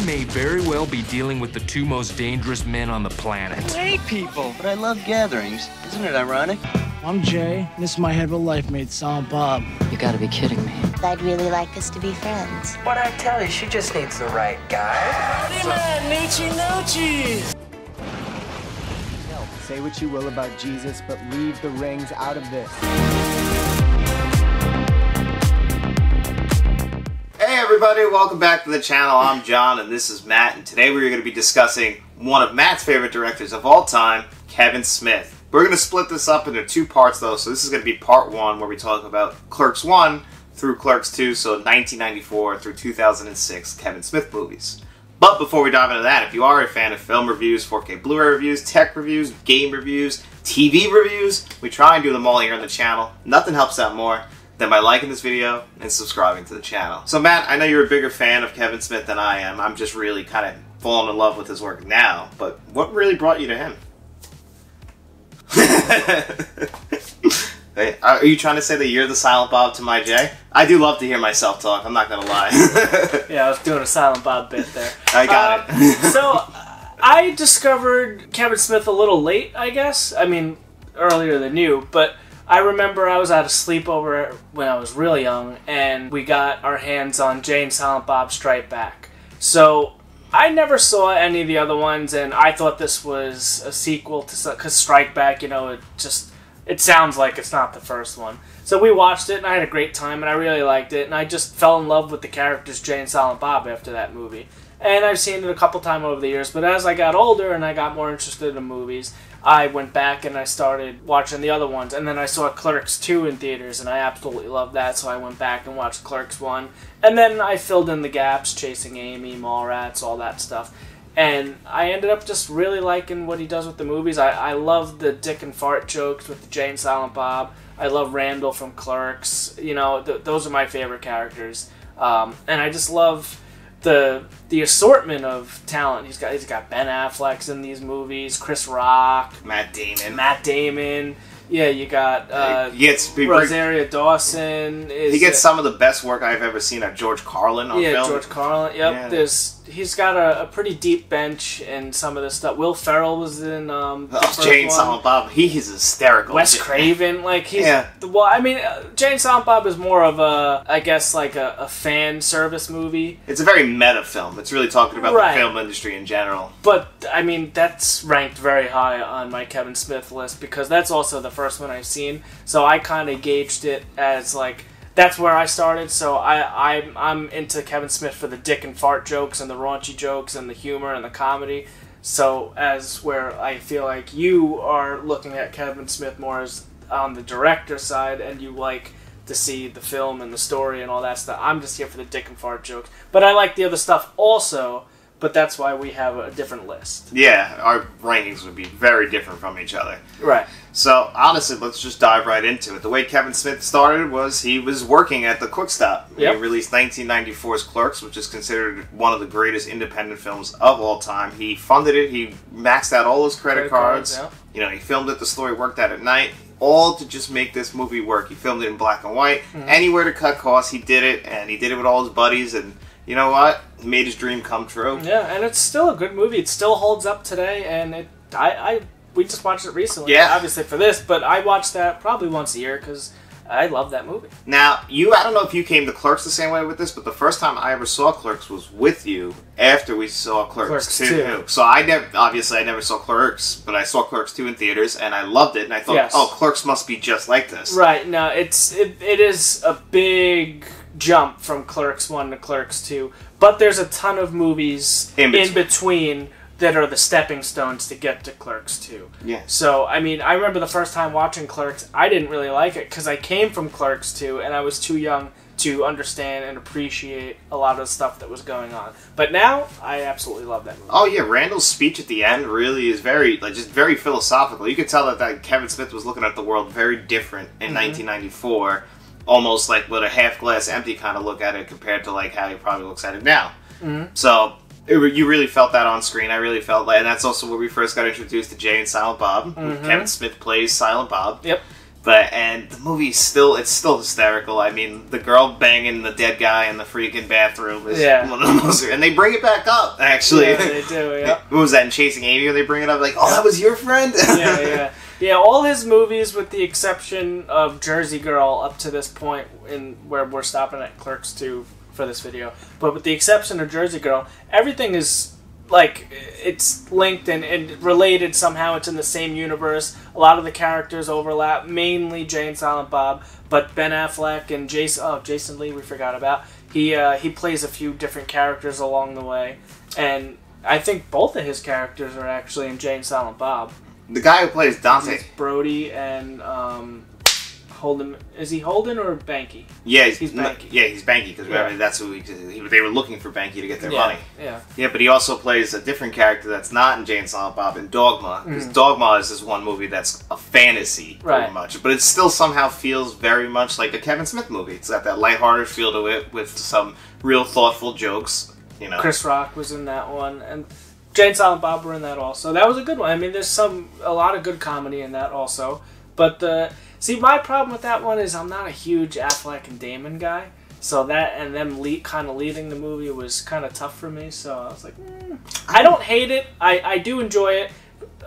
may very well be dealing with the two most dangerous men on the planet. I hate people. But I love gatherings. Isn't it ironic? I'm Jay. This is my head of a life mate, Silent Bob. You gotta be kidding me. I'd really like us to be friends. What'd I tell you? She just needs the right guy. Hey man, Noochie Noochies! Say what you will about Jesus, but leave the rings out of this. Hey everybody, welcome back to the channel. I'm John and this is Matt, and today we're going to be discussing one of Matt's favorite directors of all time, Kevin Smith. We're going to split this up into two parts though, so this is going to be part one where we talk about Clerks 1 through Clerks 2, so 1994 through 2006 Kevin Smith movies. But before we dive into that, if you are a fan of film reviews, 4K Blu-ray reviews, tech reviews, game reviews, TV reviews, we try and do them all here on the channel. Nothing helps out more than by liking this video and subscribing to the channel. So Matt, I know you're a bigger fan of Kevin Smith than I am. I'm just really kind of falling in love with his work now. But what really brought you to him? Hey, are you trying to say that you're the Silent Bob to my Jay? I do love to hear myself talk, I'm not gonna lie. Yeah, I was doing a Silent Bob bit there. I got it. So, I discovered Kevin Smith a little late, I guess. I mean, earlier than you, but I remember I was at a sleepover when I was really young, and we got our hands on Jay and Silent Bob Strike Back. So, I never saw any of the other ones, and I thought this was a sequel to, because Strike Back, you know, it sounds like it's not the first one. So we watched it, and I had a great time, and I really liked it, and I just fell in love with the characters Jay and Silent Bob after that movie. And I've seen it a couple times over the years, but as I got older and I got more interested in movies, I went back and I started watching the other ones, and then I saw Clerks 2 in theaters, and I absolutely loved that, so I went back and watched Clerks 1, and then I filled in the gaps, Chasing Amy, Mallrats, all that stuff. And I ended up just really liking what he does with the movies. I love the dick and fart jokes with the Jay and Silent Bob. I love Randall from Clerks. You know, those are my favorite characters. And I just love the assortment of talent. He's got Ben Affleck's in these movies, Chris Rock, Matt Damon. Yeah, you got Rosario Dawson. He gets some of the best work I've ever seen at George Carlin on film. Yeah, George Carlin. Yep. Yeah. He's got a pretty deep bench in some of this stuff. Will Ferrell was in Jay and Silent Bob. He is hysterical. Wes Craven, like well, I mean, Jay and Silent Bob is more of I guess like a fan service movie. It's a very meta film. It's really talking about the film industry in general. But I mean, that's ranked very high on my Kevin Smith list because that's also the first one I've seen. So I kind of gauged it as like, that's where I started, so I'm into Kevin Smith for the dick and fart jokes and the raunchy jokes and the humor and the comedy. So as where I feel like you are looking at Kevin Smith more as on the director side, and you like to see the film and the story and all that stuff. I'm just here for the dick and fart jokes. But I like the other stuff also, but that's why we have a different list. Yeah, our rankings would be very different from each other. Right. So, honestly, let's just dive right into it. The way Kevin Smith started was he was working at the Quick Stop. Yep. He released 1994's Clerks, which is considered one of the greatest independent films of all time. He funded it. He maxed out all his credit cards. Yeah. You know, he filmed it. The story worked out at night. All to just make this movie work. He filmed it in black and white. Mm-hmm. Anywhere to cut costs, he did it. And he did it with all his buddies. And you know what? He made his dream come true. Yeah, and it's still a good movie. It still holds up today. And we just watched it recently, obviously for this, but I watch that probably once a year because I love that movie. Now, I don't know if you came to Clerks the same way with this, but the first time I ever saw Clerks was with you after we saw Clerks 2. So I never saw Clerks, but I saw Clerks 2 in theaters, and I loved it, and I thought, oh, Clerks must be just like this. Right, no, it is a big jump from Clerks 1 to Clerks 2, but there's a ton of movies in between that are the stepping stones to get to Clerks 2. Yeah. So, I mean, I remember the first time watching Clerks, I didn't really like it because I came from Clerks 2 and I was too young to understand and appreciate a lot of the stuff that was going on. But now, I absolutely love that movie. Oh yeah, Randall's speech at the end really is very, just very philosophical. You could tell that Kevin Smith was looking at the world very different in 1994. Almost like with a half glass empty kind of look at it compared to like how he probably looks at it now. Mm-hmm. So you really felt that on screen. I really felt and that's also where we first got introduced to Jay and Silent Bob. Mm-hmm. Kevin Smith plays Silent Bob. Yep. And the movie's still hysterical. I mean, the girl banging the dead guy in the freaking bathroom is one of the most... And they bring it back up, actually. Yeah, they do, yeah. What was that, in Chasing Amy, where they bring it up? Like, oh, that was your friend? Yeah. Yeah, all his movies, with the exception of Jersey Girl up to this point, in where we're stopping at Clerks 2 for this video, but with the exception of Jersey Girl, everything is... like, it's linked and related somehow. It's in the same universe. A lot of the characters overlap, mainly Jay and Silent Bob, but Ben Affleck and Jason Lee we forgot about. He plays a few different characters along the way, and I think both of his characters are actually in Jay and Silent Bob. The guy who plays Dante. He's Brody and Holden. Is he Holden or Banky? Yeah, he's Banky. Yeah, he's Banky, because that's who they were looking for Banky to get their money. Yeah, but he also plays a different character that's not in Jay and Silent Bob in Dogma. Because Dogma is this one movie that's a fantasy, pretty much. But it still somehow feels very much like a Kevin Smith movie. It's got that lighthearted feel to it with some real thoughtful jokes. You know, Chris Rock was in that one, and Jay and Silent Bob were in that also. That was a good one. I mean, there's a lot of good comedy in that also. But see, my problem with that one is I'm not a huge Affleck and Damon guy. So that and them kind of leading the movie was kind of tough for me. So I was like, I don't hate it. I do enjoy it.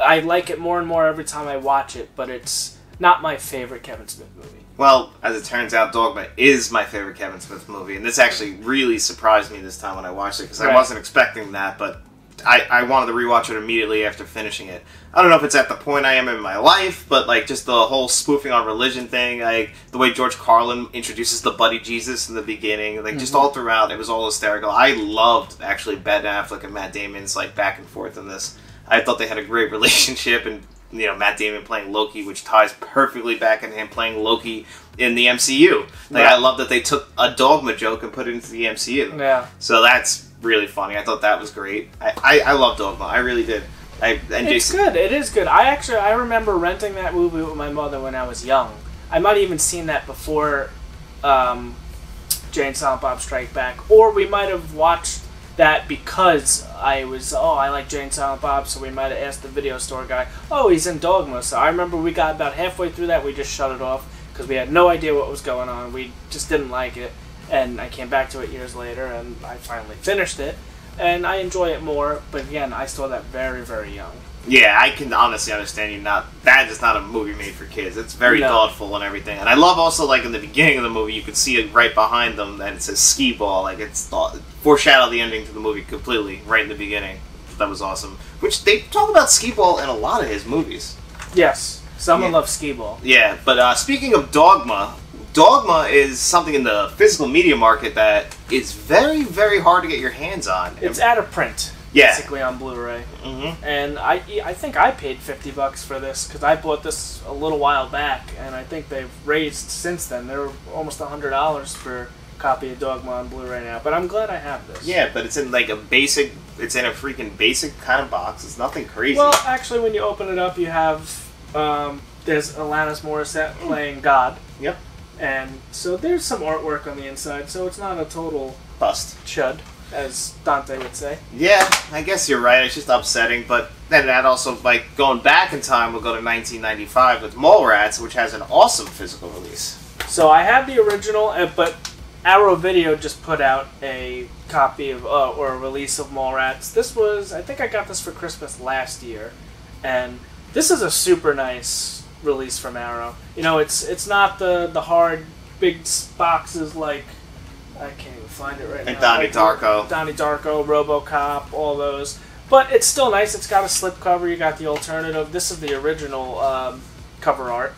I like it more and more every time I watch it. But it's not my favorite Kevin Smith movie. Well, as it turns out, Dogma is my favorite Kevin Smith movie. And this actually really surprised me this time when I watched it. Because I wasn't expecting that, but... I wanted to rewatch it immediately after finishing it. I don't know if it's at the point I am in my life, but like just the whole spoofing on religion thing, like the way George Carlin introduces the buddy Jesus in the beginning, like just all throughout, it was all hysterical. I loved actually Ben Affleck and Matt Damon's like back and forth in this. I thought they had a great relationship, and you know, Matt Damon playing Loki, which ties perfectly back into him playing Loki in the MCU. Like I love that they took a Dogma joke and put it into the MCU. Yeah. So that's really funny. I thought that was great. I love Dogma. I really did. It's good. It is good. I remember renting that movie with my mother when I was young. I might have even seen that before Jay and Silent Bob Strike Back, or we might have watched that because I like Jay and Silent Bob, so we might have asked the video store guy, he's in Dogma. So I remember we got about halfway through that, we just shut it off because we had no idea what was going on. We just didn't like it. And I came back to it years later, and I finally finished it, and I enjoy it more. But again, I saw that very, very young. Yeah, I can honestly understand you not. That is not a movie made for kids. It's very thoughtful and everything. And I love also, like in the beginning of the movie, you could see it right behind them, and it says skee ball. Like it's foreshadowed the ending to the movie completely right in the beginning. That was awesome. Which they talk about skee ball in a lot of his movies. Yes, someone loves skee ball. Yeah, but speaking of Dogma. Dogma is something in the physical media market that is very, very hard to get your hands on. It's out of print, basically on Blu-ray. And I think I paid $50 for this because I bought this a little while back, and I think they've raised since then. They're almost $100 for a copy of Dogma on Blu-ray now. But I'm glad I have this. Yeah, but it's in like it's in a freaking basic kind of box. It's nothing crazy. Well, actually, when you open it up, you have there's Alanis Morissette playing God. Yep. And so there's some artwork on the inside, so it's not a total bust chud, as Dante would say. Yeah, I guess you're right. It's just upsetting, but then that also, like, going back in time, we'll go to 1995 with Mallrats, which has an awesome physical release. So I have the original, but Arrow Video just put out a copy of, or a release of Mallrats. This was, I think I got this for Christmas last year, and this is a super nice release from Arrow. You know, it's not the hard big boxes like I can't even find it right now. Donnie Darko, RoboCop, all those. But it's still nice. It's got a slipcover. You got the alternative. This is the original cover art,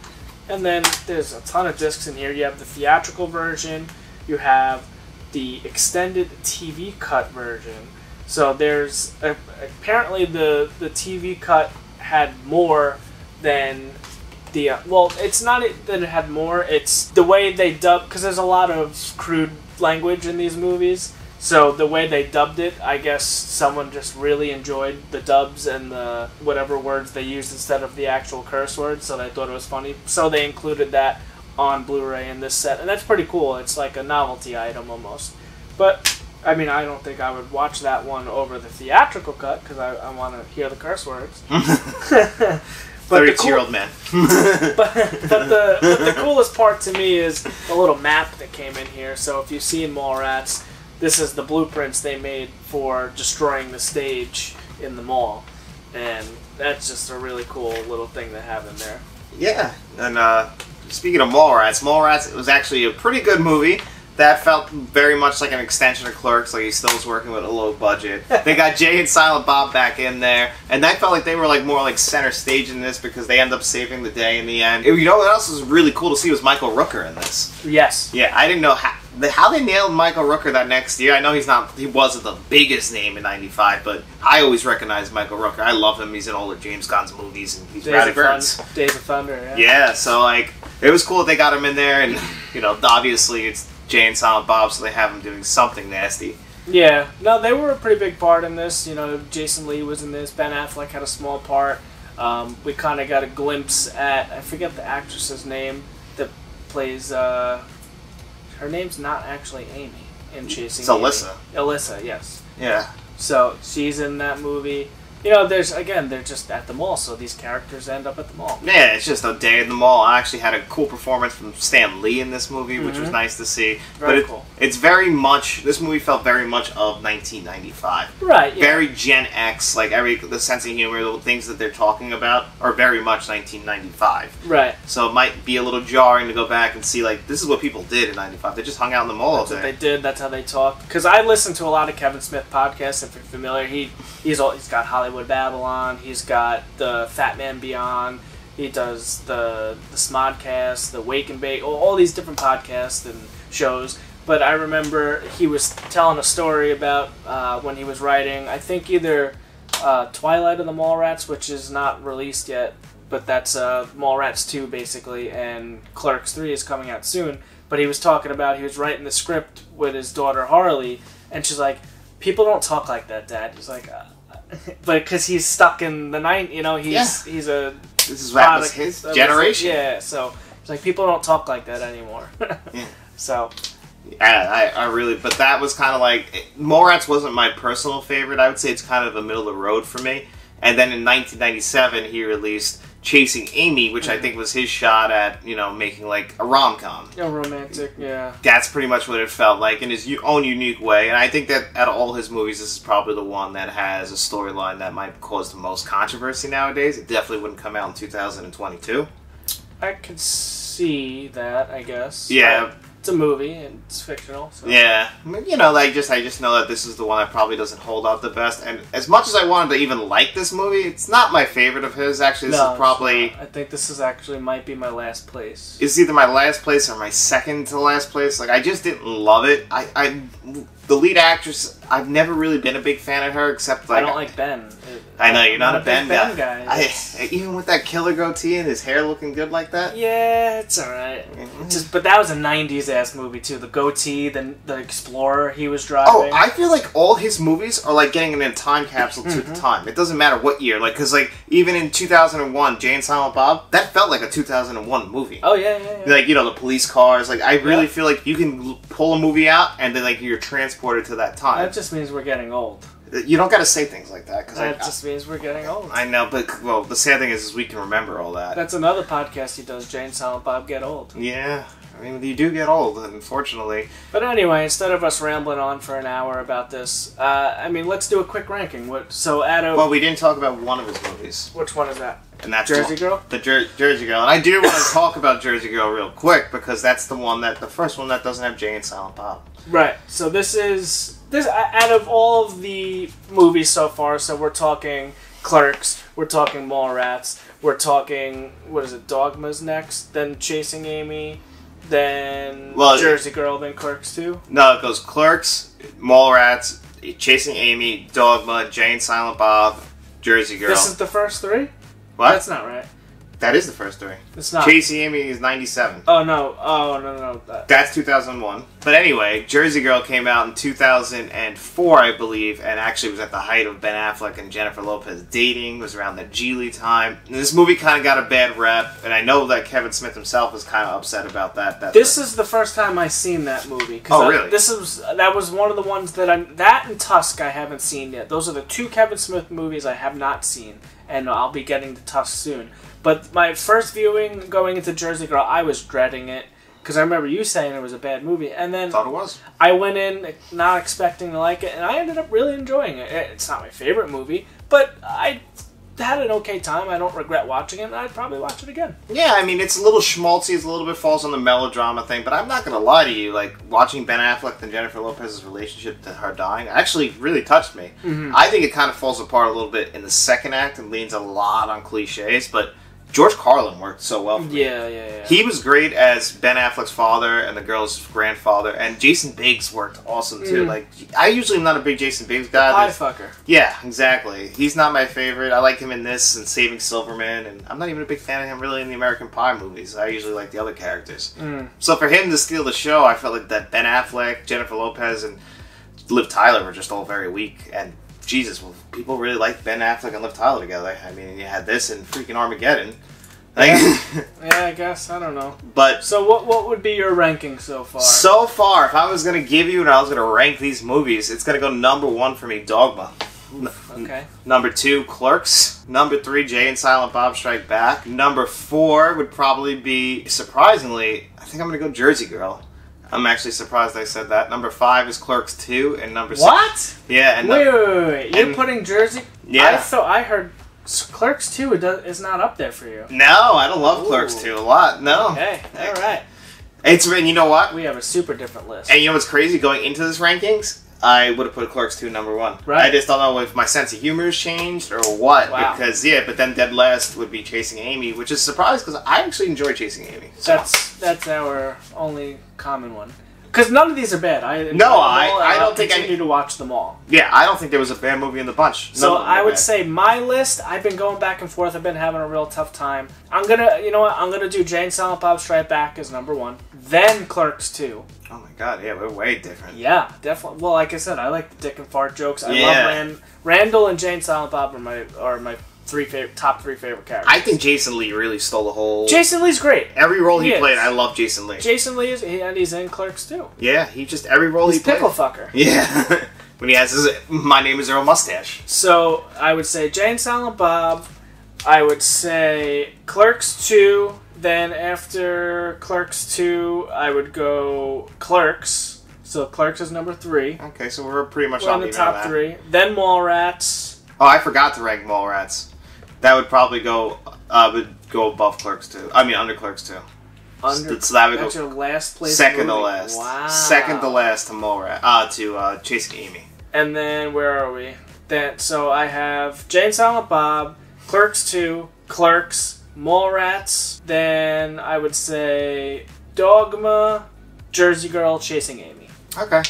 and then there's a ton of discs in here. You have the theatrical version. You have the extended TV cut version. So there's apparently the TV cut had more than. It's not that it had more, it's the way they dubbed, because there's a lot of crude language in these movies, so the way they dubbed it, I guess someone just really enjoyed the dubs and the whatever words they used instead of the actual curse words, so they thought it was funny, so they included that on Blu-ray in this set, and that's pretty cool. It's like a novelty item almost. But, I mean, I don't think I would watch that one over the theatrical cut, because I want to hear the curse words. But 32-year-old man. but the coolest part to me is the little map that came in here. So if you've seen Mallrats, this is the blueprints they made for destroying the stage in the mall. And that's just a really cool little thing to have in there. Yeah, and speaking of Mallrats, it was actually a pretty good movie. That felt very much like an extension of Clerks, like he still was working with a low budget. They got Jay and Silent Bob back in there, and I felt like they were like more like center stage in this because they end up saving the day in the end. You know what else was really cool to see was Michael Rooker in this. Yes. Yeah, I didn't know how they nailed Michael Rooker that next year. I know he wasn't the biggest name in '95, but I always recognize Michael Rooker. I love him. He's in all the James Gunn's movies, and he's Rowdy Burns. Days of Thunder. Yeah. Yeah, so like it was cool that they got him in there, and you know, obviously it's Jay and Silent Bob, so they have him doing something nasty. Yeah, no, they were a pretty big part in this. You know, Jason Lee was in this. Ben Affleck had a small part. We kind of got a glimpse at, I forget the actress's name that plays. Her name's not actually Amy in Chasing. It's Alyssa. Amy. Alyssa, yes. Yeah. So she's in that movie. You know, they're just at the mall, so these characters end up at the mall. Yeah, it's just a day in the mall. I actually had a cool performance from Stan Lee in this movie, which was nice to see. Very cool. It's very much, this movie felt very much of 1995. Right, yeah. Very Gen X, like the sense of humor, the things that they're talking about are very much 1995. Right. So it might be a little jarring to go back and see, like, this is what people did in 95. They just hung out in the mall all day. That's what they did, that's how they talked. Because I listen to a lot of Kevin Smith podcasts, if you're familiar. He's got Hollywood Babylon. He's got the Fat Man Beyond. He does the Smodcast, the Wake and Bake, all these different podcasts and shows. But I remember he was telling a story about when he was writing, I think either Twilight of the Mallrats, which is not released yet, but that's Mallrats 2 basically, and Clerks 3 is coming out soon. But he was talking about, he was writing the script with his daughter Harley, and she's like, people don't talk like that, Dad. He's like, but because he's stuck in the he's a this is what was his generation. Yeah, so it's like people don't talk like that anymore. Yeah. So. Yeah, I really, but that was kind of like, Mallrats wasn't my personal favorite. I would say it's kind of a middle of the road for me. And then in 1997, he released Chasing Amy, which I think was his shot at, making like a rom-com. A romantic, yeah. That's pretty much what it felt like in his own unique way. And I think that out of all his movies, this is probably the one that has a storyline that might cause the most controversy nowadays. It definitely wouldn't come out in 2022. I could see that, I guess. Yeah. It's a movie and it's fictional. So. Yeah, I just know that this is the one that probably doesn't hold up the best. And as much as I wanted to even like this movie, it's not my favorite of his. Actually, this is probably. I think this is actually might be my last place. It's either my last place or my second to last place. Like I just didn't love it. The lead actress, I've never really been a big fan of her, except like I don't like Ben. I know you're not a Ben guy. Even with that killer goatee and his hair looking good like that. Yeah, it's alright. But that was a '90s ass movie too. The goatee, the Explorer he was driving. Oh, I feel like all his movies are like getting in a time capsule to the time. It doesn't matter what year, because even in 2001, Jay and Silent Bob, that felt like a 2001 movie. Oh yeah. Like the police cars. Like I really feel like you can pull a movie out and then you're transported to that time. That just means we're getting old. You don't got to say things like that. That just means we're getting old. I know, but the sad thing is we can remember all that. That's another podcast he does, Jay and Silent Bob Get Old. Yeah, I mean, you do get old, unfortunately. But anyway, instead of us rambling on for an hour about this, let's do a quick ranking. Well, we didn't talk about one of his movies. Which one is that? And that's Jersey Girl? The Jersey Girl. And I do want to talk about Jersey Girl real quick, because that's the first one that doesn't have Jay and Silent Bob. Right, so this out of all of the movies so far, so we're talking Clerks, we're talking Mallrats, we're talking, Dogma's next, then Chasing Amy, then Jersey Girl, then Clerks 2? No, it goes Clerks, Mallrats, Chasing Amy, Dogma, Jay and Silent Bob, Jersey Girl. This is the first three? What? That's not right. That is the first three. It's not. Chasing Amy is 97. Oh, no. Oh, no. That's 2001. But anyway, Jersey Girl came out in 2004, I believe, and actually was at the height of Ben Affleck and Jennifer Lopez dating. It was around the Geely time. And this movie kind of got a bad rep, and I know that Kevin Smith himself was kind of upset about that. This is the first time I've seen that movie. Oh, really? That was one of the ones that that and Tusk I haven't seen yet. Those are the two Kevin Smith movies I have not seen, and I'll be getting to Tusk soon. But my first viewing going into Jersey Girl, I was dreading it. Because I remember you saying it was a bad movie, and then thought it was. I went in not expecting to like it, and I ended up really enjoying it. It's not my favorite movie, but I had an okay time. I don't regret watching it, and I'd probably watch it again. Yeah, I mean, it's a little schmaltzy. It's a little bit falls on the melodrama thing, but I'm not going to lie to you. Like, watching Ben Affleck and Jennifer Lopez's relationship to her dying actually really touched me. I think it kind of falls apart a little bit in the second act and leans a lot on cliches, but George Carlin worked so well for me. Yeah. He was great as Ben Affleck's father and the girl's grandfather, and Jason Biggs worked awesome too. Like, I usually am not a big Jason Biggs guy. Pie fucker. Yeah, exactly. He's not my favorite. I like him in this and Saving Silverman, and I'm not even a big fan of him really in the American Pie movies. I usually like the other characters. So for him to steal the show, I felt like that Ben Affleck, Jennifer Lopez, and Liv Tyler were just all very weak, and Jesus, well, people really like Ben Affleck and Liv Tyler together. I mean, you had this and freaking Armageddon. Like, yeah, I guess. I don't know. But so what would be your ranking so far? So far, if I was going to give you and I was going to rank these movies, it's going to go number 1 for me, Dogma. Okay. Number 2, Clerks. Number 3, Jay and Silent Bob Strike Back. Number 4 would probably be, surprisingly, I think I'm going to go Jersey Girl. I'm actually surprised I said that. Number 5 is Clerks 2, and number 6... What? Yeah, and... Wait. You're putting Jersey... Yeah. I heard Clerks 2 is not up there for you. No, I don't love Clerks 2 a lot. No. Okay, alright. And you know what? We have a super different list. And you know what's crazy? Going into this rankings, I would have put Clerks 2 number 1. Right. I just don't know if my sense of humor has changed or what. Wow. Because, but then dead last would be Chasing Amy, which is a surprise because I actually enjoy Chasing Amy. So. That's our only common one. Because none of these are bad. I don't think I continue to watch them all. Yeah, I don't think there was a bad movie in the bunch. So I would say my list. I've been going back and forth. I've been having a real tough time. I'm gonna do Jay and Silent Bob Strike Back as number 1. Then Clerks 2. Oh my god, yeah, we're way different. Yeah, definitely. Well, like I said, I like the dick and fart jokes. I love Randall and Jay and Silent Bob are my top 3 favorite characters. I think Jason Lee really stole the whole... Jason Lee's great. Every role he played, I love Jason Lee. Jason Lee and he's in Clerks too. Yeah, every role he played. Pickle fucker. Yeah. When he has his My Name is Earl mustache. So, I would say Jay and Silent Bob. I would say Clerks 2. Then after Clerks 2, I would go Clerks. So Clerks is number 3. Okay, so we're pretty much on the top 3. Then Mallrats. Oh, I forgot to rank Mallrats. That would probably go above Clerks 2. I mean, under Clerks 2. So that would go your last place. Second to last. Wow. Second to last to Mallrats. To Chasing Amy. And then where are we? So I have Jay and Silent Bob, Clerks 2, Clerks, Mallrats. Then I would say Dogma, Jersey Girl, Chasing Amy. Okay.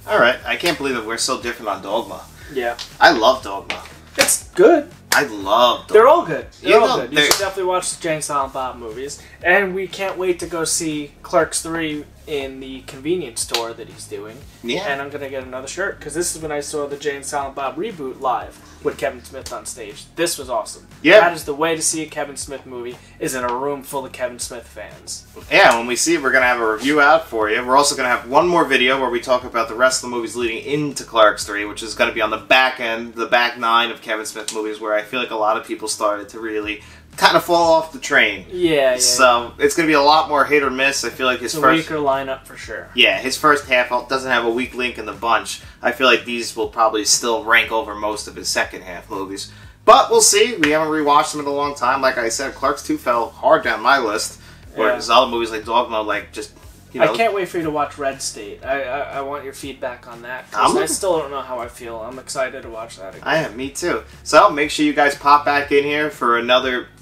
All right. I can't believe that we're so different on Dogma. Yeah. I love Dogma. It's good. I love Dogma. They're all good. They're all good. You they're... should definitely watch the Jay and Silent Bob movies. And we can't wait to go see Clerks 3 in the convenience store that he's doing. Yeah. And I'm going to get another shirt, because this is when I saw the Jay and Silent Bob reboot live with Kevin Smith on stage. This was awesome. Yeah. That is the way to see a Kevin Smith movie, is in a room full of Kevin Smith fans. Yeah, when we see it, we're going to have a review out for you. We're also going to have one more video where we talk about the rest of the movies leading into Clerks 3, which is going to be on the back end, the back 9 of Kevin Smith movies, where I feel like a lot of people started to really kind of fall off the train. Yeah. So it's going to be a lot more hit or miss. I feel like his first... weaker lineup for sure. Yeah, his first half doesn't have a weak link in the bunch. I feel like these will probably still rank over most of his second half movies. But we'll see. We haven't rewatched them in a long time. Like I said, Clerks 2 fell hard down my list. Whereas other movies like Dogma, like, just... I can't wait for you to watch Red State. I want your feedback on that. I still don't know how I feel. I'm excited to watch that again. I am, me too. So make sure you guys pop back in here for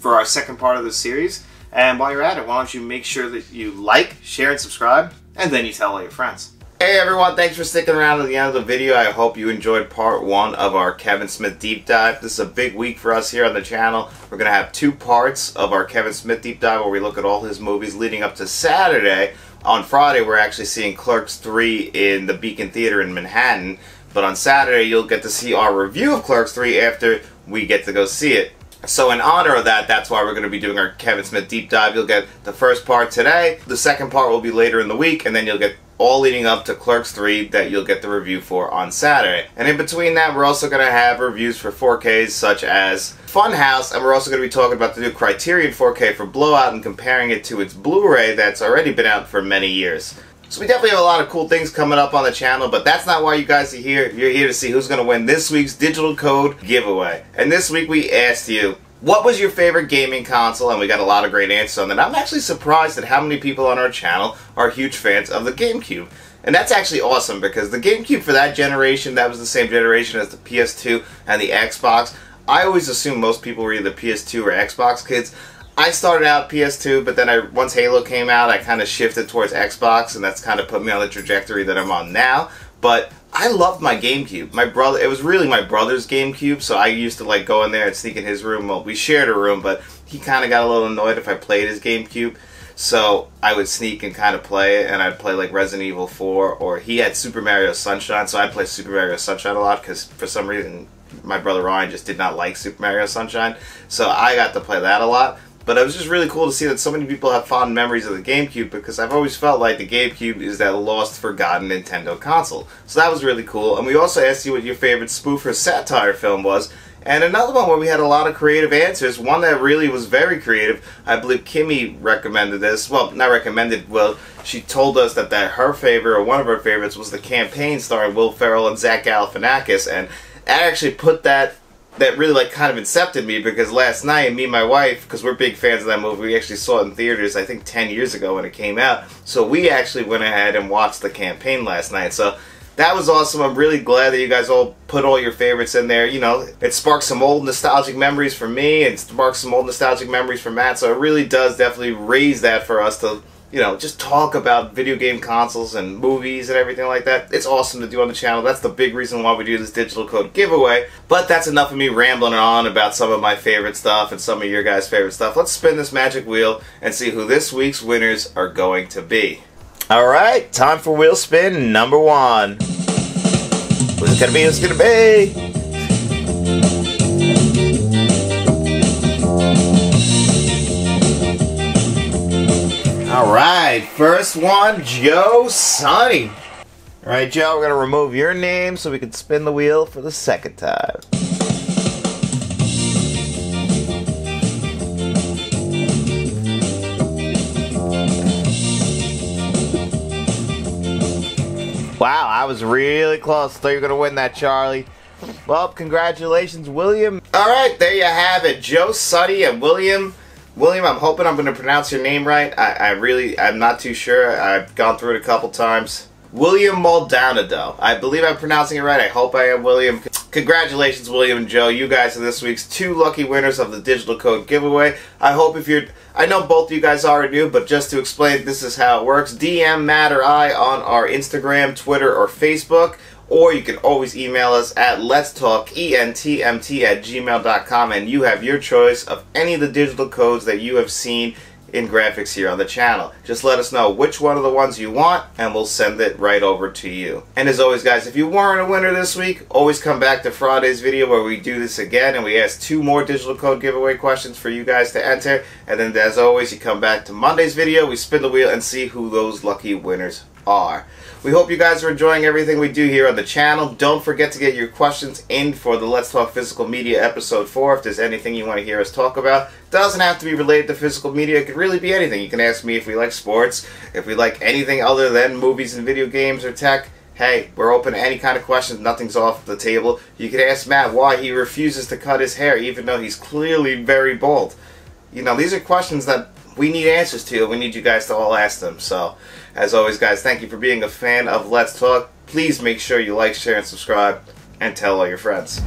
our second part of the series. And while you're at it, why don't you make sure that you like, share, and subscribe, and then you tell all your friends. Hey everyone, thanks for sticking around to the end of the video. I hope you enjoyed part 1 of our Kevin Smith deep dive. This is a big week for us here on the channel. We're going to have 2 parts of our Kevin Smith deep dive where we look at all his movies leading up to Saturday. On Friday, we're actually seeing Clerks 3 in the Beacon Theater in Manhattan. But on Saturday, you'll get to see our review of Clerks 3 after we get to go see it. So in honor of that, that's why we're going to be doing our Kevin Smith deep dive. You'll get the first part today, the second part will be later in the week, and then you'll get all leading up to Clerks 3 that you'll get the review for on Saturday. And in between that, we're also going to have reviews for 4Ks such as Funhouse, and we're also going to be talking about the new Criterion 4K for Blowout and comparing it to its Blu-ray that's already been out for many years. So we definitely have a lot of cool things coming up on the channel, but that's not why you guys are here. You're here to see who's going to win this week's Digital Code giveaway. And this week we asked you, what was your favorite gaming console? And we got a lot of great answers on that. I'm actually surprised at how many people on our channel are huge fans of the GameCube. And that's actually awesome, because the GameCube for that generation, that was the same generation as the PS2 and the Xbox. I always assumed most people were either PS2 or Xbox kids. I started out PS2, but then once Halo came out, I kind of shifted towards Xbox, and that's kind of put me on the trajectory that I'm on now. But I loved my GameCube. It was really my brother's GameCube, so I used to like go in there and sneak in his room. Well, we shared a room, but he kind of got a little annoyed if I played his GameCube. So I would sneak and kind of play it, and I'd play like Resident Evil 4, or he had Super Mario Sunshine, so I'd play Super Mario Sunshine a lot, because for some reason my brother Ryan just did not like Super Mario Sunshine. So I got to play that a lot. But it was just really cool to see that so many people have fond memories of the GameCube, because I've always felt like the GameCube is that lost, forgotten Nintendo console. So that was really cool. And we also asked you what your favorite spoof or satire film was. And another one where we had a lot of creative answers, one that really was very creative. I believe Kimmy recommended this. Well, not recommended, well, she told us that her favorite, or one of her favorites, was The Campaign, starring Will Ferrell and Zach Galifianakis. And I actually put that really like kind of incepted me, because last night me and my wife, because we're big fans of that movie, we actually saw it in theaters I think 10 years ago when it came out, so we actually went ahead and watched The Campaign last night. So that was awesome. I'm really glad that you guys all put all your favorites in there. You know, it sparked some old nostalgic memories for me, and sparked some old nostalgic memories for Matt, so it really does definitely raise that for us to, you know, just talk about video game consoles and movies and everything like that. It's awesome to do on the channel. That's the big reason why we do this digital code giveaway. But that's enough of me rambling on about some of my favorite stuff and some of your guys' favorite stuff. Let's spin this magic wheel and see who this week's winners are going to be. Alright, time for wheel spin number 1. Who's it gonna be? Who's it gonna be? Alright, first one, Joe Sonny. Alright, Joe, we're going to remove your name so we can spin the wheel for the second time. Wow, I was really close. I thought you were going to win that, Charlie. Well, congratulations, William. Alright, there you have it. Joe Sonny and William, I'm hoping I'm going to pronounce your name right. I'm not too sure. I've gone through it a couple times. William Maldonado. I believe I'm pronouncing it right. I hope I am, William. Congratulations, William and Joe. You guys are this week's 2 lucky winners of the digital code giveaway. I hope I know both of you guys already knew, but just to explain, this is how it works. DM Matt or I on our Instagram, Twitter, or Facebook. Or you can always email us at letstalkentmt@gmail.com, and you have your choice of any of the digital codes that you have seen in graphics here on the channel. Just let us know which one of the ones you want, and we'll send it right over to you. And as always, guys, if you weren't a winner this week, always come back to Friday's video where we do this again, and we ask 2 more digital code giveaway questions for you guys to enter. And then, as always, you come back to Monday's video, we spin the wheel and see who those lucky winners are. We hope you guys are enjoying everything we do here on the channel. Don't forget to get your questions in for the Let's Talk Physical Media episode 4 if there's anything you want to hear us talk about. It doesn't have to be related to physical media. It could really be anything. You can ask me if we like sports, if we like anything other than movies and video games or tech. Hey, we're open to any kind of questions. Nothing's off the table. You can ask Matt why he refuses to cut his hair even though he's clearly very bald. You know, these are questions that we need answers to. We need you guys to all ask them. So, as always, guys, thank you for being a fan of Let's Talk. Please make sure you like, share, and subscribe, and tell all your friends.